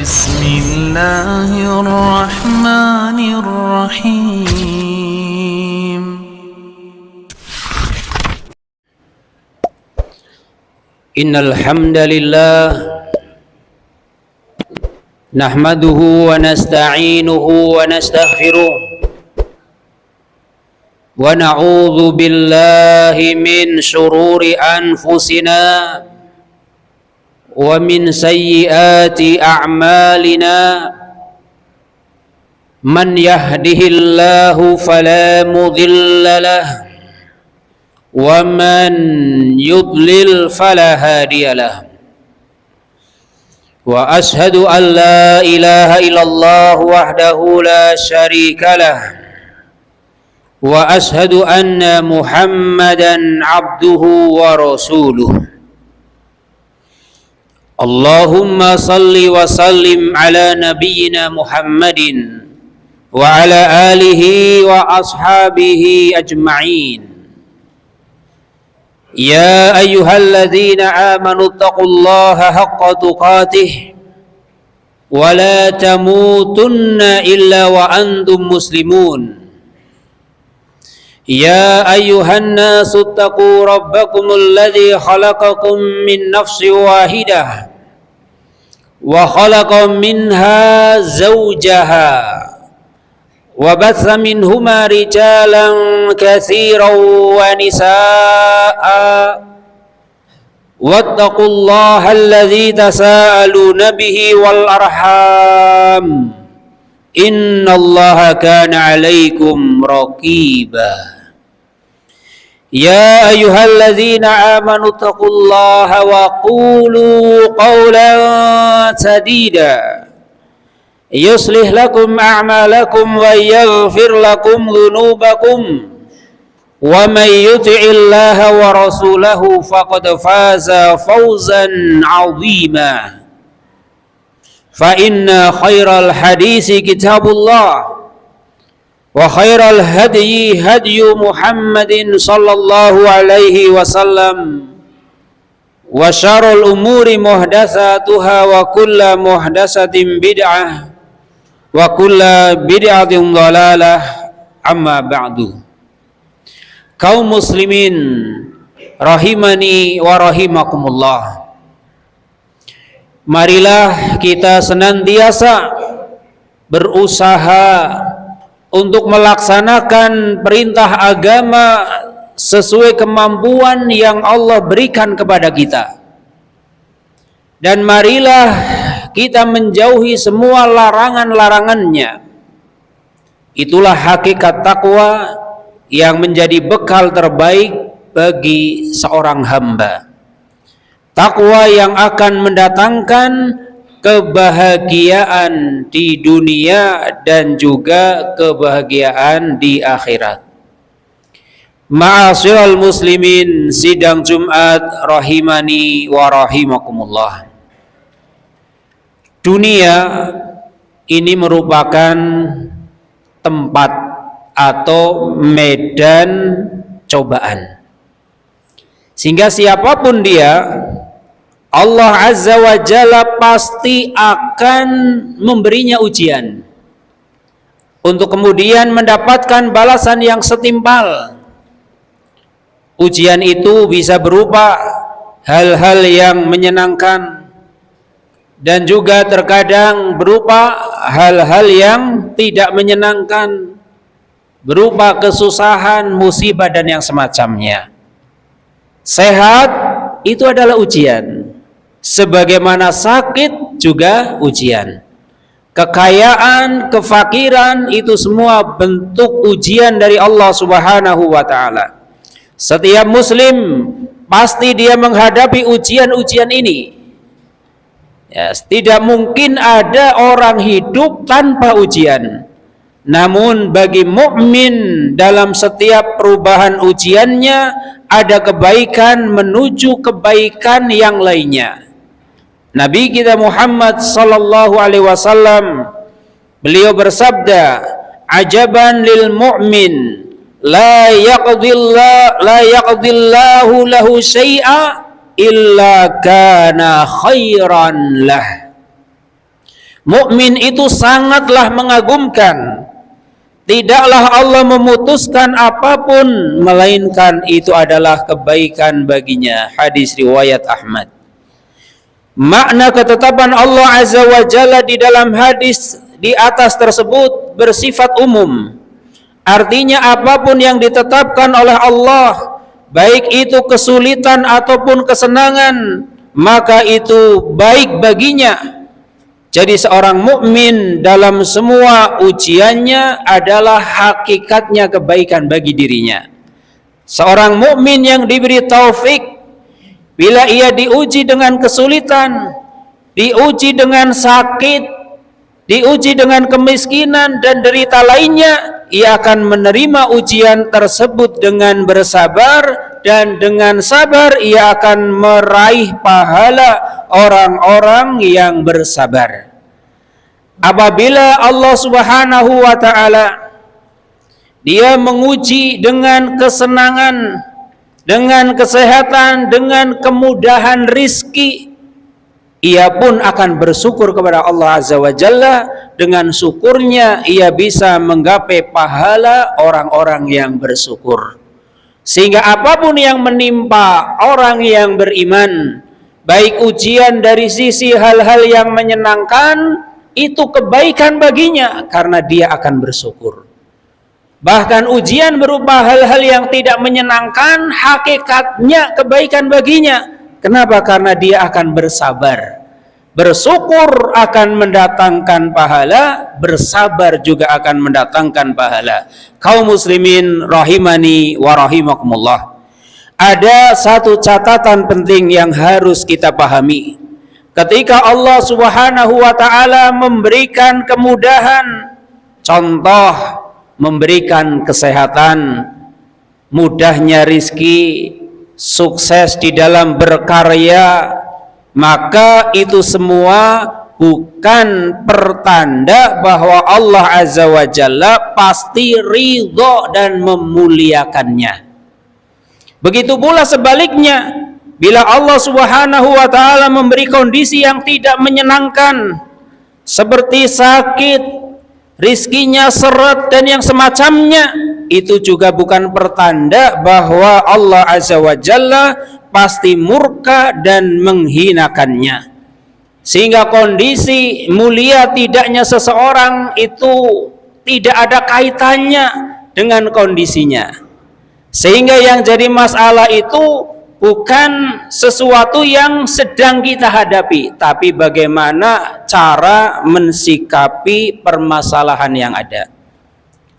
بسم الله الرحمن الرحيم إن الحمد لله نحمده ونستعينه ونستغفره ونعوذ بالله من شرور أنفسنا ومن سيئات أعمالنا من يهده الله فلا مضل له ومن يضلل فلا هادي له وأشهد أن لا إله إلا الله وحده لا شريك له وأشهد أن محمدا عبده ورسوله اللهم صل وسلم على نبينا محمد وعلى آله وأصحابه أجمعين يا أيها الذين آمنوا اتقوا الله حق تقاته ولا تموتن إلا وأنتم مسلمون يا أيها الناس اتقوا ربكم الذي خلقكم من نفس واحدة وخلق منها زوجها وبث منهما رجالا كثيرا ونساء واتقوا الله الذي تساءلون به والأرحام إن الله كان عليكم رقيبا يا أيها الذين آمنوا اتقوا الله وقولوا قولا سديدا يصلح لكم أعمالكم ويغفر لكم ذنوبكم ومن يطع الله ورسوله فقد فاز فوزا عظيما فإن خير الحديث كتاب الله وخير الهدي هدي محمد صلى الله عليه وسلم وشر الأمور محدثاتها وكل محدثة بدعة وكل بدعة ضلالة أما بعد. Kaum muslimin rahimani wa rahimakumullah, marilah kita senantiasa berusaha untuk melaksanakan perintah agama sesuai kemampuan yang Allah berikan kepada kita. Dan marilah kita menjauhi semua larangan-larangannya. Itulah hakikat takwa yang menjadi bekal terbaik bagi seorang hamba. Takwa yang akan mendatangkan kebahagiaan di dunia dan juga kebahagiaan di akhirat. Ma'asyiral muslimin, sidang Jumat rahimani wa rahimakumullah. Dunia ini merupakan tempat atau medan cobaan. Sehingga siapapun dia, Allah Azza wa Jalla pasti akan memberinya ujian untuk kemudian mendapatkan balasan yang setimpal. Ujian itu bisa berupa hal-hal yang menyenangkan dan juga terkadang berupa hal-hal yang tidak menyenangkan, berupa kesusahan, musibah dan yang semacamnya. Sehat itu adalah ujian, sebagaimana sakit juga ujian. Kekayaan, kefakiran itu semua bentuk ujian dari Allah Subhanahu wa taala. Setiap muslim pasti dia menghadapi ujian-ujian ini. Ya, tidak mungkin ada orang hidup tanpa ujian. Namun bagi mukmin dalam setiap perubahan ujiannya ada kebaikan menuju kebaikan yang lainnya. Nabi kita Muhammad sallallahu alaihi wasallam, beliau bersabda, "Ajaban lil mu'min la yaqdillahu lahu syai'a illa kana khairan lah." Mukmin itu sangatlah mengagumkan. Tidaklah Allah memutuskan apapun melainkan itu adalah kebaikan baginya. Hadis riwayat Ahmad. Makna ketetapan Allah Azza wa Jalla di dalam hadis di atas tersebut bersifat umum. Artinya apapun yang ditetapkan oleh Allah, baik itu kesulitan ataupun kesenangan, maka itu baik baginya. Jadi seorang mukmin dalam semua ujiannya adalah hakikatnya kebaikan bagi dirinya. Seorang mukmin yang diberi taufik, bila ia diuji dengan kesulitan, diuji dengan sakit, diuji dengan kemiskinan dan derita lainnya, ia akan menerima ujian tersebut dengan bersabar, dan dengan sabar ia akan meraih pahala orang-orang yang bersabar. Apabila Allah Subhanahu wa ta'ala Dia menguji dengan kesenangan, dengan kesehatan, dengan kemudahan rizki, ia pun akan bersyukur kepada Allah Azza wa Jalla. Dengan syukurnya ia bisa menggapai pahala orang-orang yang bersyukur. Sehingga apapun yang menimpa orang yang beriman, baik ujian dari sisi hal-hal yang menyenangkan, itu kebaikan baginya karena dia akan bersyukur. Bahkan ujian berupa hal-hal yang tidak menyenangkan, hakikatnya kebaikan baginya. Kenapa? Karena dia akan bersabar. Bersyukur akan mendatangkan pahala, bersabar juga akan mendatangkan pahala. Kaum muslimin rahimani wa rahimakumullah. Ada satu catatan penting yang harus kita pahami. Ketika Allah Subhanahu wa ta'ala memberikan kemudahan, contoh memberikan kesehatan, mudahnya rizki, sukses di dalam berkarya, maka itu semua bukan pertanda bahwa Allah Azza wa Jalla pasti ridho dan memuliakannya. Begitu pula sebaliknya, bila Allah Subhanahu wa ta'ala memberi kondisi yang tidak menyenangkan, seperti sakit, rizkinya seret dan yang semacamnya, itu juga bukan pertanda bahwa Allah Azza wa Jalla pasti murka dan menghinakannya. Sehingga kondisi mulia tidaknya seseorang itu tidak ada kaitannya dengan kondisinya. Sehingga yang jadi masalah itu bukan sesuatu yang sedang kita hadapi, tapi bagaimana cara mensikapi permasalahan yang ada.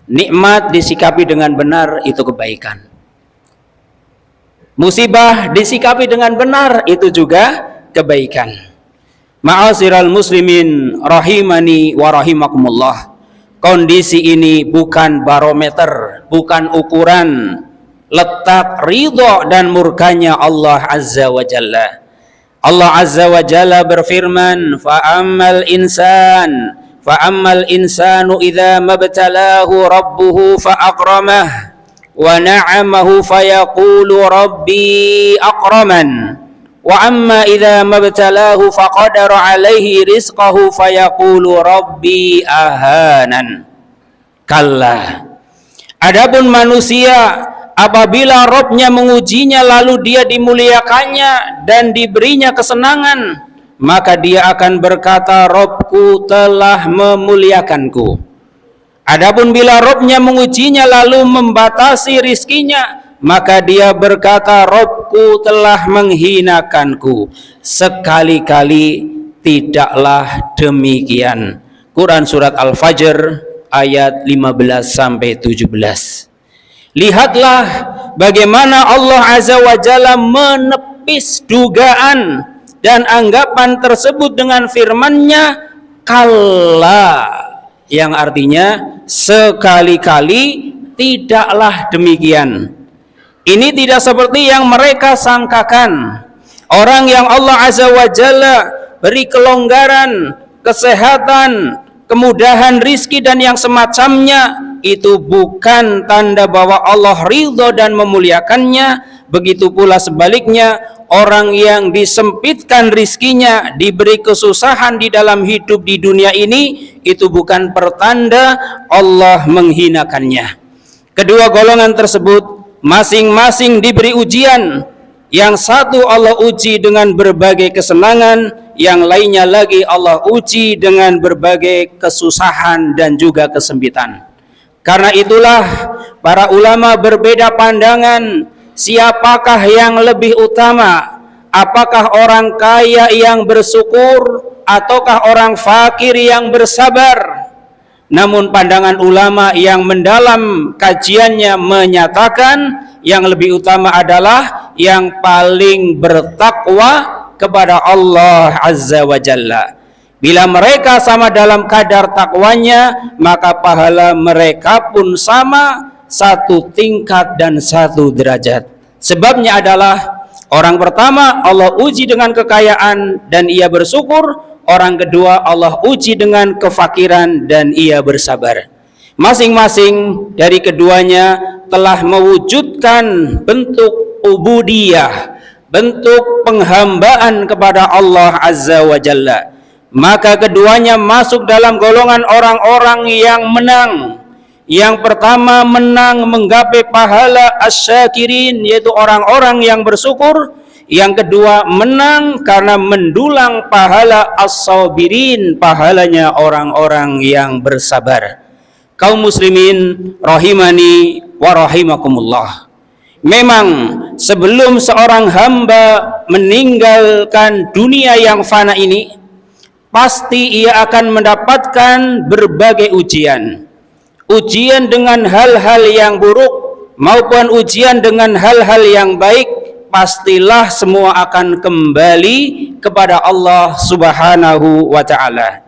Nikmat disikapi dengan benar, itu kebaikan. Musibah disikapi dengan benar, itu juga kebaikan. Ma'asyiral muslimin rahimani wa rahimakumullah. Kondisi ini bukan barometer, bukan ukuran letak ridho dan murkanya Allah Azza wa Jalla. Allah Azza wa Jalla berfirman, fa'ammal insanu idza mabtalahu rabbuhu fa'akramah wa na'amahu fayaqulu rabbi akraman wa amma idza mabtalahu faqadara alaihi rizqahu fayaqulu rabbi ahanan. Kalla. Adapun manusia, apabila Rabb-Nya mengujinya lalu dia dimuliakannya dan diberinya kesenangan, maka dia akan berkata, Rabbku telah memuliakanku. Adapun bila Rabb-Nya mengujinya lalu membatasi rizkinya, maka dia berkata, Rabbku telah menghinakanku. Sekali-kali tidaklah demikian. Quran surat Al-Fajr ayat 15-17. Lihatlah bagaimana Allah Azza wa Jalla menepis dugaan dan anggapan tersebut dengan firman-Nya, kalla, yang artinya sekali-kali tidaklah demikian. Ini tidak seperti yang mereka sangkakan. Orang yang Allah Azza wa Jalla beri kelonggaran, kesehatan, kemudahan rizki dan yang semacamnya, itu bukan tanda bahwa Allah ridho dan memuliakannya. Begitu pula sebaliknya, orang yang disempitkan rizkinya, diberi kesusahan di dalam hidup di dunia ini, itu bukan pertanda Allah menghinakannya. Kedua golongan tersebut masing-masing diberi ujian. Yang satu Allah uji dengan berbagai kesenangan, yang lainnya lagi Allah uji dengan berbagai kesusahan dan juga kesempitan. Karena itulah para ulama berbeda pandangan, siapakah yang lebih utama? Apakah orang kaya yang bersyukur ataukah orang fakir yang bersabar? Namun pandangan ulama yang mendalam kajiannya menyatakan yang lebih utama adalah yang paling bertakwa kepada Allah Azza wa Jalla. Bila mereka sama dalam kadar takwanya, maka pahala mereka pun sama, satu tingkat dan satu derajat. Sebabnya adalah orang pertama Allah uji dengan kekayaan dan ia bersyukur. Orang kedua Allah uji dengan kefakiran dan ia bersabar. Masing-masing dari keduanya telah mewujudkan bentuk ubudiyah, bentuk penghambaan kepada Allah Azza wa Jalla. Maka keduanya masuk dalam golongan orang-orang yang menang. Yang pertama menang menggapai pahala asy-syakirin, yaitu orang-orang yang bersyukur. Yang kedua menang karena mendulang pahala as-sabirin, pahalanya orang-orang yang bersabar. Kaum muslimin rahimani wa rahimakumullah. Memang sebelum seorang hamba meninggalkan dunia yang fana ini, pasti ia akan mendapatkan berbagai ujian. Ujian dengan hal-hal yang buruk maupun ujian dengan hal-hal yang baik. Pastilah semua akan kembali kepada Allah Subhanahu wa ta'ala.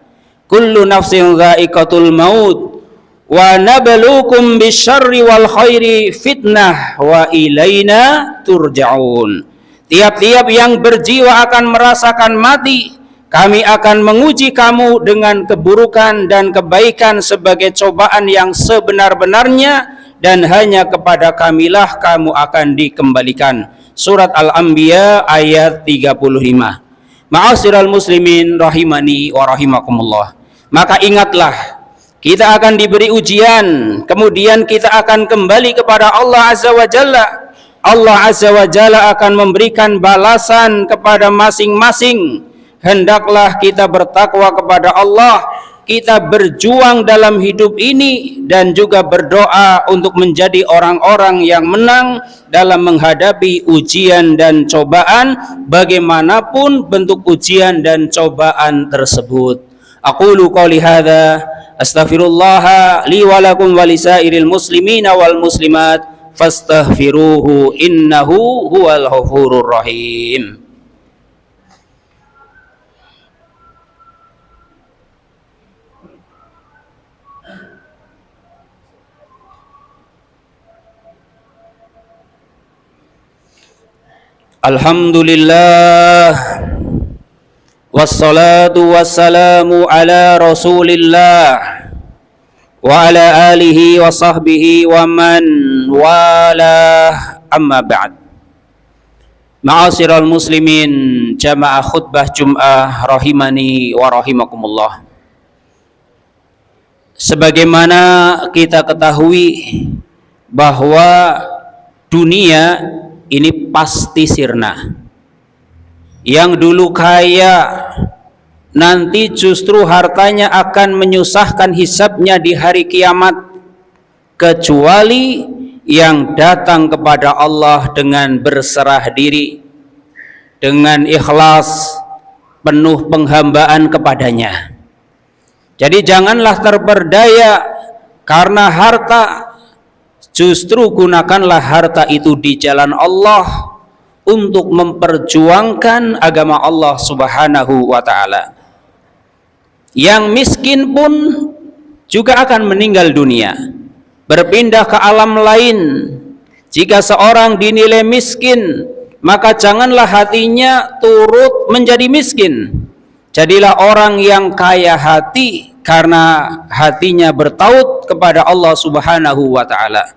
Kullu nafsin dha'iqatul maut wa nabluukum bisyarri wal khairi fitnah wa ilaina turja'un. Tiap-tiap yang berjiwa akan merasakan mati. Kami akan menguji kamu dengan keburukan dan kebaikan sebagai cobaan yang sebenar-benarnya, dan hanya kepada kamilah kamu akan dikembalikan. Surat Al-Anbiya ayat 35. Ma'asyiral muslimin rahimani wa rahimakumullah. Maka ingatlah, kita akan diberi ujian, kemudian kita akan kembali kepada Allah Azza wa Jalla. Allah Azza wa Jalla akan memberikan balasan kepada masing-masing. Hendaklah kita bertakwa kepada Allah, kita berjuang dalam hidup ini dan juga berdoa untuk menjadi orang-orang yang menang dalam menghadapi ujian dan cobaan, bagaimanapun bentuk ujian dan cobaan tersebut. Aqulu qouli hadza astaghfirullah li wa lakum wa lisairil muslimina wal muslimat fastaghfiruhu innahu huwal ghafurur rahim. Alhamdulillah wassalatu wassalamu ala rasulillah wa ala alihi wa sahbihi wa man walah, amma ba'd. Ma'asyiral muslimin jamaah khutbah Jum'ah rahimani wa rahimakumullah. Sebagaimana kita ketahui bahwa dunia ini pasti sirna. Yang dulu kaya nanti justru hartanya akan menyusahkan hisabnya di hari kiamat, kecuali yang datang kepada Allah dengan berserah diri, dengan ikhlas, penuh penghambaan kepadanya. Jadi janganlah terperdaya karena harta. Justru gunakanlah harta itu di jalan Allah untuk memperjuangkan agama Allah Subhanahu wa ta'ala. Yang miskin pun juga akan meninggal dunia, berpindah ke alam lain. Jika seorang dinilai miskin, maka janganlah hatinya turut menjadi miskin. Jadilah orang yang kaya hati karena hatinya bertaut kepada Allah Subhanahu wa ta'ala.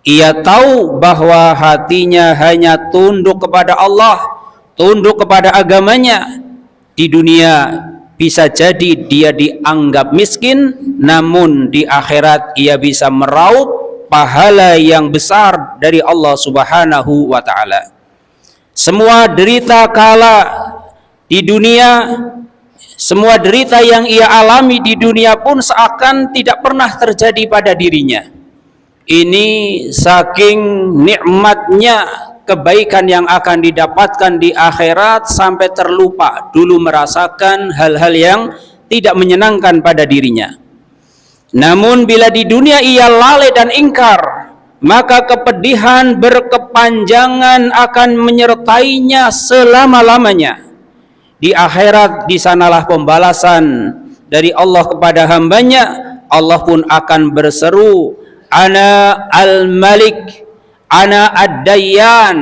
Ia tahu bahwa hatinya hanya tunduk kepada Allah, tunduk kepada agamanya, di dunia bisa jadi dia dianggap miskin, namun di akhirat ia bisa meraup pahala yang besar dari Allah Subhanahu wa taala. Semua derita kala di dunia, semua derita yang ia alami di dunia pun seakan tidak pernah terjadi pada dirinya. Ini saking nikmatnya kebaikan yang akan didapatkan di akhirat sampai terlupa dulu merasakan hal-hal yang tidak menyenangkan pada dirinya. Namun bila di dunia ia lalai dan ingkar, maka kepedihan berkepanjangan akan menyertainya selama-lamanya. Di akhirat di sanalah pembalasan dari Allah kepada hambanya. Allah pun akan berseru, Ana al-Malik, Ana ad-Dayyan,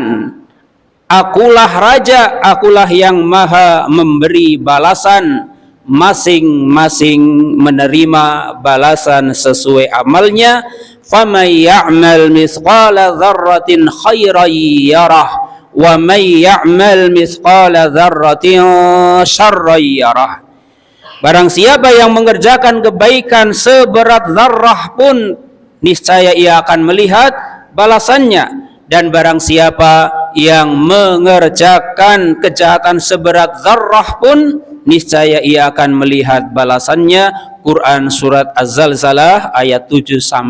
akulah raja, akulah yang maha memberi balasan, masing-masing menerima balasan sesuai amalnya. Faman ya'mal mithqala dzarratin khairan yarah wa may ya'mal mithqala dzarratin syarran yarah. Barang siapa yang mengerjakan kebaikan seberat zarrah pun, niscaya ia akan melihat balasannya, dan barang siapa yang mengerjakan kejahatan seberat zarrah pun, niscaya ia akan melihat balasannya. Quran surat Az-Zalzalah ayat 7-8.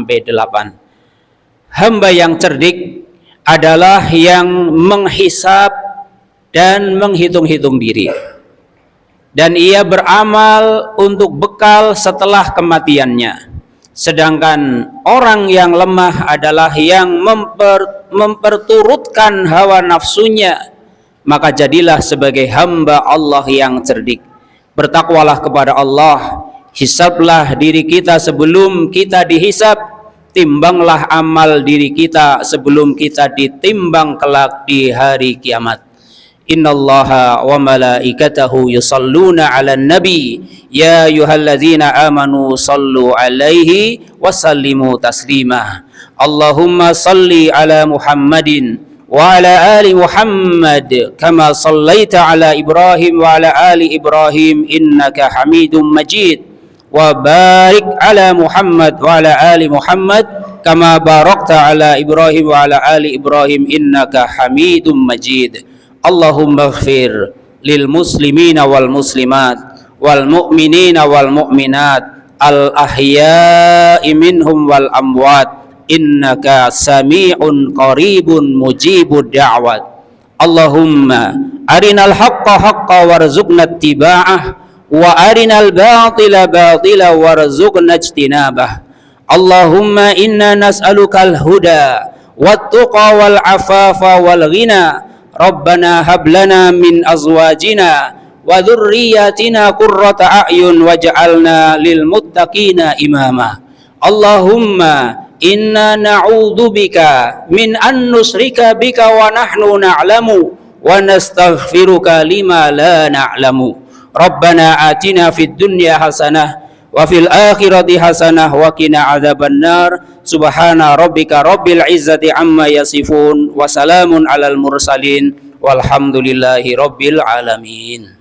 Hamba yang cerdik adalah yang menghisab dan menghitung-hitung diri, dan ia beramal untuk bekal setelah kematiannya. Sedangkan orang yang lemah adalah yang memperturutkan hawa nafsunya. Maka jadilah sebagai hamba Allah yang cerdik. Bertakwalah kepada Allah. Hisablah diri kita sebelum kita dihisab. Timbanglah amal diri kita sebelum kita ditimbang kelak di hari kiamat. Innallaha wa malaikatahu yusalluna 'alan nabi ya ayyuhalladzina amanu sallu 'alaihi wa sallimu taslima. Allahumma salli 'ala Muhammadin wa 'ala ali Muhammad kama sallaita 'ala Ibrahim wa 'ala ali Ibrahim innaka Hamidum Majid, wa barik 'ala Muhammad wa 'ala ali Muhammad kama barakta 'ala Ibrahim wa 'ala ali Ibrahim innaka Hamidum Majid. Allahumma ighfir lil muslimina wal muslimat wal mu'minina wal mu'minat al ahya'i minhum wal amwat innaka sami'un qaribun mujibud da'wat. Allahumma arinal haqqa haqqa warzuqna ittiba'ah wa arinal batila batila warzuqna ijtinabah. Allahumma inna nas'alukal huda wat tuqa wal afafa wal ghina. Rabbana hab lana min azwajina wa dhurriyyatina qurrata a'yun waj'alna lil muttaqina imama. Allahumma inna na'udzubika min an nusyrika bika wa nahnu na'lamu wa nastaghfiruka lima la na'lamu. Rabbana atina fid dunya hasanah wa fil akhirati hasanah wa qina adzabannar. Subhana rabbika rabbil izzati amma yasifun wa salamun alal mursalin walhamdulillahi rabbil alamin.